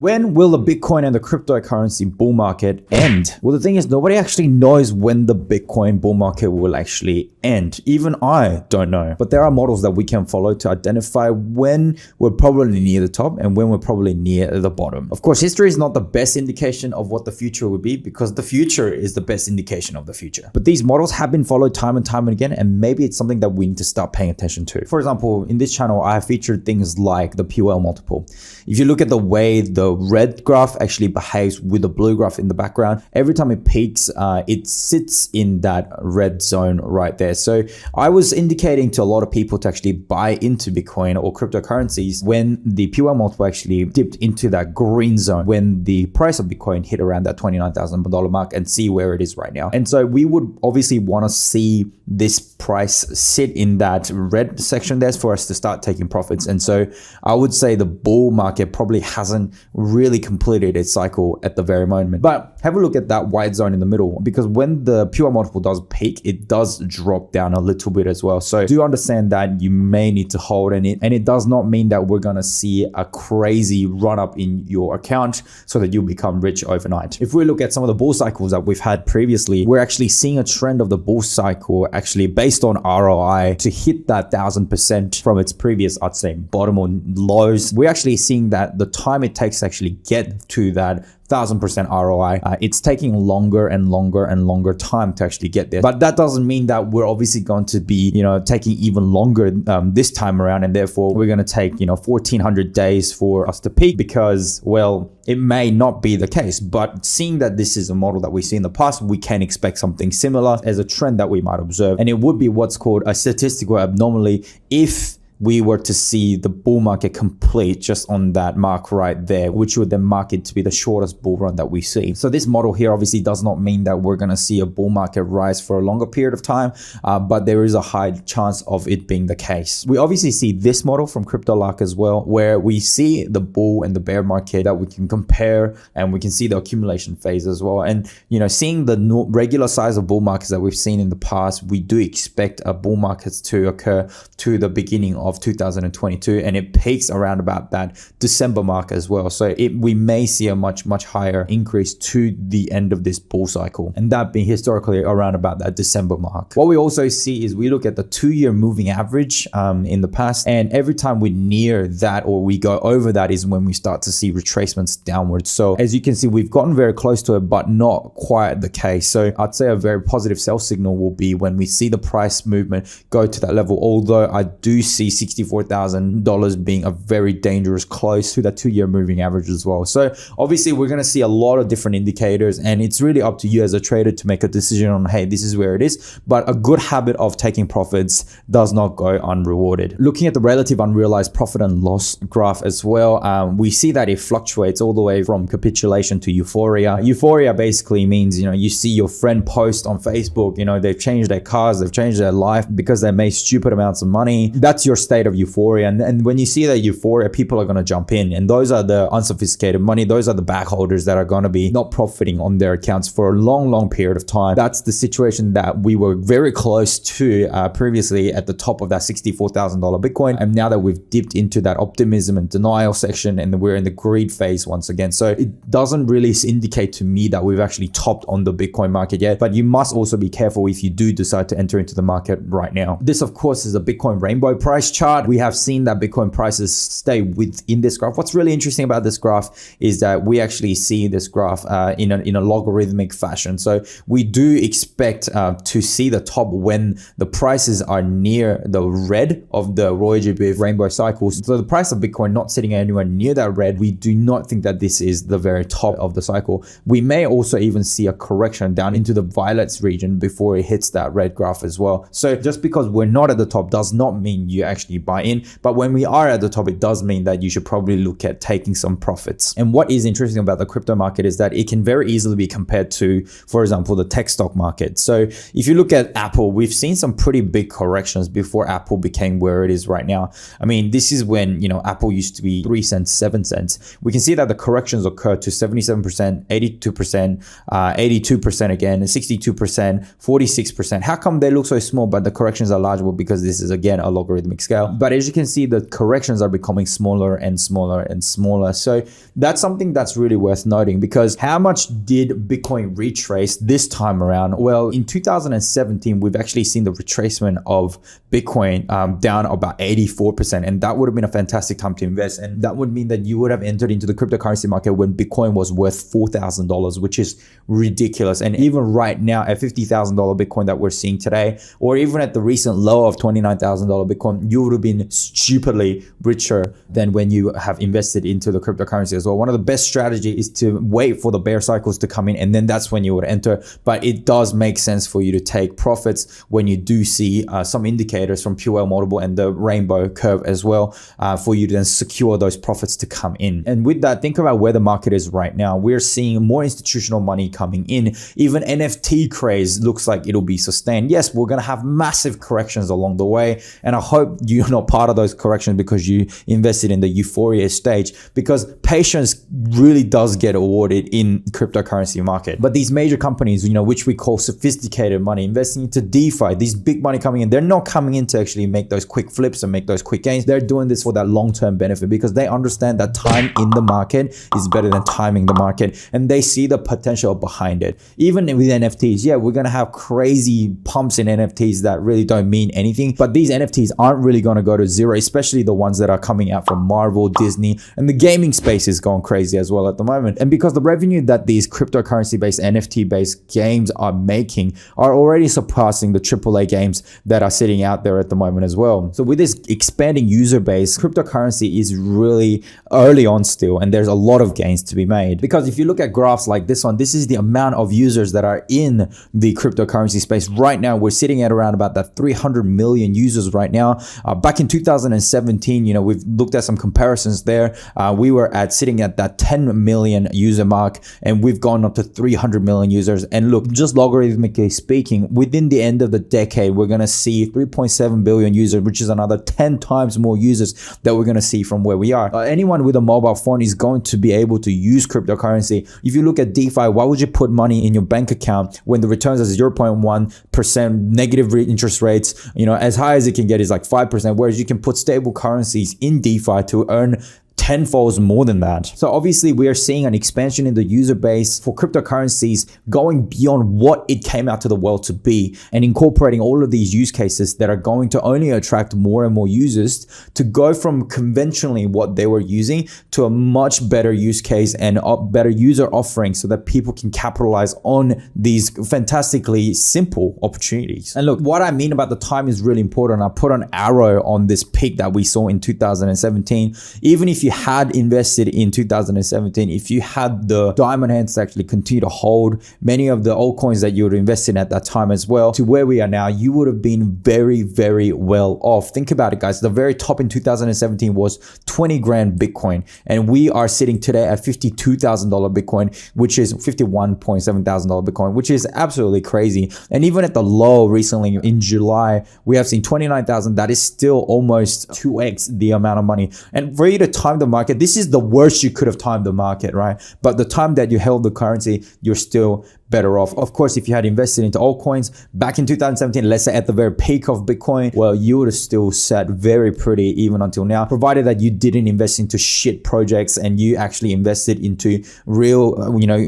When will the Bitcoin and the cryptocurrency bull market end? Well, the thing is, nobody actually knows when the Bitcoin bull market will actually end. Even I don't know. But there are models that we can follow to identify when we're probably near the top and when we're probably near the bottom. Of course, history is not the best indication of what the future will be because the future is the best indication of the future. But these models have been followed time and time again, and maybe it's something that we need to start paying attention to. For example, in this channel, I have featured things like the POL multiple. If you look at the way the red graph actually behaves with the blue graph in the background, every time it peaks, it sits in that red zone right there. So I was indicating to a lot of people to actually buy into Bitcoin or cryptocurrencies when the POL multiple actually dipped into that green zone, when the price of Bitcoin hit around that $29,000 mark, and see where it is right now. And so we would obviously want to see this price sit in that red section there for us to start taking profits. And so I would say the bull market probably hasn't really completed its cycle at the very moment. But have a look at that white zone in the middle, because when the POL multiple does peak, it does drop down a little bit as well. So do understand that you may need to hold in it, and it does not mean that we're going to see a crazy run up in your account so that you'll become rich overnight. If we look at some of the bull cycles that we've had previously, we're actually seeing a trend of the bull cycle actually based on ROI to hit that 1000% from its previous, I'd say, bottom or lows. We're actually seeing that the time it takes to actually get to that 1000% ROI, it's taking longer and longer and longer time to actually get there. But that doesn't mean that we're obviously going to be, taking even longer this time around, and therefore we're going to take, 1400 days for us to peak, because, well, it may not be the case. But seeing that this is a model that we see in the past, we can expect something similar as a trend that we might observe. And it would be what's called a statistical anomaly if we were to see the bull market complete just on that mark right there, which would then mark it to be the shortest bull run that we see. So this model here obviously does not mean that we're going to see a bull market rise for a longer period of time, but there is a high chance of it being the case. We obviously see this model from CryptoLark as well, where we see the bull and the bear market that we can compare, and we can see the accumulation phase as well. And, seeing the regular size of bull markets that we've seen in the past, we do expect a bull market to occur to the beginning of 2022, and it peaks around about that December mark as well. So we may see a much higher increase to the end of this bull cycle, and that being historically around about that December mark. What we also see is we look at the 2-year moving average in the past, and every time we near that or we go over that is when we start to see retracements downwards. So as you can see, we've gotten very close to it, but not quite the case. So I'd say a very positive sell signal will be when we see the price movement go to that level, although I do see $64,000 being a very dangerous close to that 2-year moving average as well. So obviously we're going to see a lot of different indicators, and it's really up to you as a trader to make a decision on, hey, this is where it is. But a good habit of taking profits does not go unrewarded. Looking at the relative unrealized profit and loss graph as well, we see that it fluctuates all the way from capitulation to euphoria. Euphoria basically means, you see your friend post on Facebook, they've changed their cars, they've changed their life because they made stupid amounts of money. That's your state of euphoria, and when you see that euphoria, people are going to jump in, and those are the unsophisticated money. Those are the backholders that are going to be not profiting on their accounts for a long period of time. That's the situation that we were very close to previously at the top of that $64,000 Bitcoin, and now that we've dipped into that optimism and denial section, and we're in the greed phase once again. So it doesn't really indicate to me that we've actually topped on the Bitcoin market yet, but you must also be careful if you do decide to enter into the market right now. This, of course, is a Bitcoin rainbow price chart. We have seen that Bitcoin prices stay within this graph. What's really interesting about this graph is that we actually see this graph in a logarithmic fashion. So we do expect to see the top when the prices are near the red of the Roy G. Biv rainbow cycles. So the price of Bitcoin not sitting anywhere near that red, we do not think that this is the very top of the cycle. We may also even see a correction down into the violets region before it hits that red graph as well. So just because we're not at the top does not mean you actually buy in, but when we are at the top, it does mean that you should probably look at taking some profits. And what is interesting about the crypto market is that it can very easily be compared to, for example, the tech stock market. So if you look at Apple, we've seen some pretty big corrections before Apple became where it is right now. I mean, this is when, Apple used to be 3 cents, 7 cents. We can see that the corrections occurred to 77%, 82%, 82% again, 62%, 46%. How come they look so small, but the corrections are large? Well, because this is, again, a logarithmic scale. But as you can see, the corrections are becoming smaller and smaller and smaller. So that's something that's really worth noting, because how much did Bitcoin retrace this time around? Well, in 2017, we've actually seen the retracement of Bitcoin down about 84%. And that would have been a fantastic time to invest. And that would mean that you would have entered into the cryptocurrency market when Bitcoin was worth $4,000, which is ridiculous. And even right now at $50,000 Bitcoin that we're seeing today, or even at the recent low of $29,000 Bitcoin, you would have been stupidly richer than when you have invested into the cryptocurrency as well. One of the best strategies is to wait for the bear cycles to come in, and then that's when you would enter. But it does make sense for you to take profits when you do see some indicators from Pure Whale Multiple and the rainbow curve as well, for you to then secure those profits to come in. And with that, think about where the market is right now. We're seeing more institutional money coming in. Even NFT craze looks like it'll be sustained. Yes, we're going to have massive corrections along the way, and I hope you're not part of those corrections because you invested in the euphoria stage, because patience really does get awarded in cryptocurrency market. But these major companies, which we call sophisticated money, investing into DeFi, these big money coming in, they're not coming in to actually make those quick flips and make those quick gains. They're doing this for that long-term benefit, because they understand that time in the market is better than timing the market, and they see the potential behind it. Even with NFTs, yeah, we're going to have crazy pumps in NFTs that really don't mean anything, but these NFTs aren't really going to go to zero, especially the ones that are coming out from Marvel, Disney, and the gaming space is going crazy as well at the moment. And because the revenue that these cryptocurrency-based, NFT-based games are making are already surpassing the AAA games that are sitting out there at the moment as well. So with this expanding user base, cryptocurrency is really early on still, and there's a lot of gains to be made. Because if you look at graphs like this one, this is the amount of users that are in the cryptocurrency space right now. We're sitting at around about that 300 million users right now. Back in 2017, we've looked at some comparisons there. We were sitting at that 10 million user mark, and we've gone up to 300 million users. And look, just logarithmically speaking, within the end of the decade, we're going to see 3.7 billion users, which is another 10 times more users that we're going to see from where we are. Anyone with a mobile phone is going to be able to use cryptocurrency. If you look at DeFi, why would you put money in your bank account when the returns are 0.1%, negative interest rates, as high as it can get is like 5%, whereas you can put stable currencies in DeFi to earn tenfolds more than that. So obviously we are seeing an expansion in the user base for cryptocurrencies going beyond what it came out to the world to be, and incorporating all of these use cases that are going to only attract more and more users to go from conventionally what they were using to a much better use case and a better user offering, so that people can capitalize on these fantastically simple opportunities. And look, what I mean about the time is really important. I put an arrow on this peak that we saw in 2017. Even if you had invested in 2017, if you had the diamond hands to actually continue to hold many of the altcoins that you would invest in at that time as well, to where we are now, you would have been very, very well off. Think about it, guys. The very top in 2017 was 20 grand Bitcoin, and we are sitting today at $52,000 Bitcoin, which is $51.7 thousand Bitcoin, which is absolutely crazy. And even at the low recently in July, we have seen 29,000. That is still almost 2x the amount of money. And for you to time the market, this is the worst you could have timed the market, right? But the time that you held the currency, you're still better off. Of course, if you had invested into altcoins back in 2017, let's say at the very peak of Bitcoin, well, you would have still sat very pretty even until now, provided that you didn't invest into shit projects and you actually invested into real,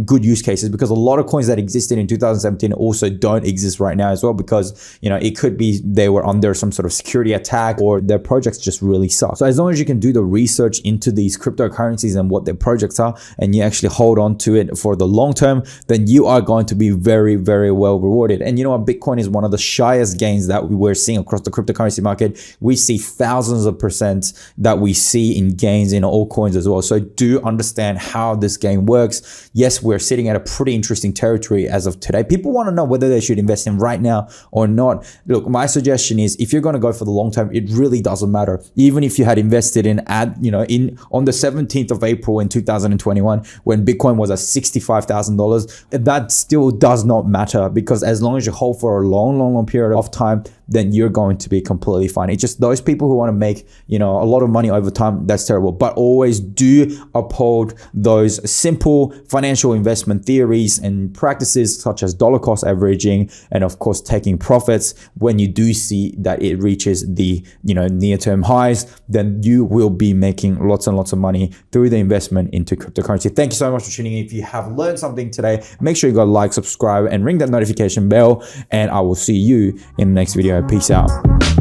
good use cases, because a lot of coins that existed in 2017 also don't exist right now as well, because, it could be they were under some sort of security attack or their projects just really suck. So as long as you can do the research into these cryptocurrencies and what their projects are, and you actually hold on to it for the long term, then you are going to be very, very well rewarded. And Bitcoin is one of the shyest gains that we were seeing across the cryptocurrency market. We see thousands of percent that we see in gains in altcoins as well. So do understand how this game works. Yes, we're sitting at a pretty interesting territory as of today. People want to know whether they should invest in right now or not. Look, my suggestion is, if you're going to go for the long term, it really doesn't matter. Even if you had invested on the 17th of April in 2021, when Bitcoin was at $65,000, that still does not matter, because as long as you hold for a long period of time, then you're going to be completely fine. It's just those people who want to make, you know, a lot of money over time, that's terrible. But always do uphold those simple financial investment theories and practices such as dollar cost averaging, and of course taking profits when you do see that it reaches the, you know, near-term highs. Then you will be making lots and lots of money through the investment into cryptocurrency. Thank you so much for tuning in. If you have learned something today, make sure you go like, subscribe, and ring that notification bell, and I will see you in the next video. Peace out.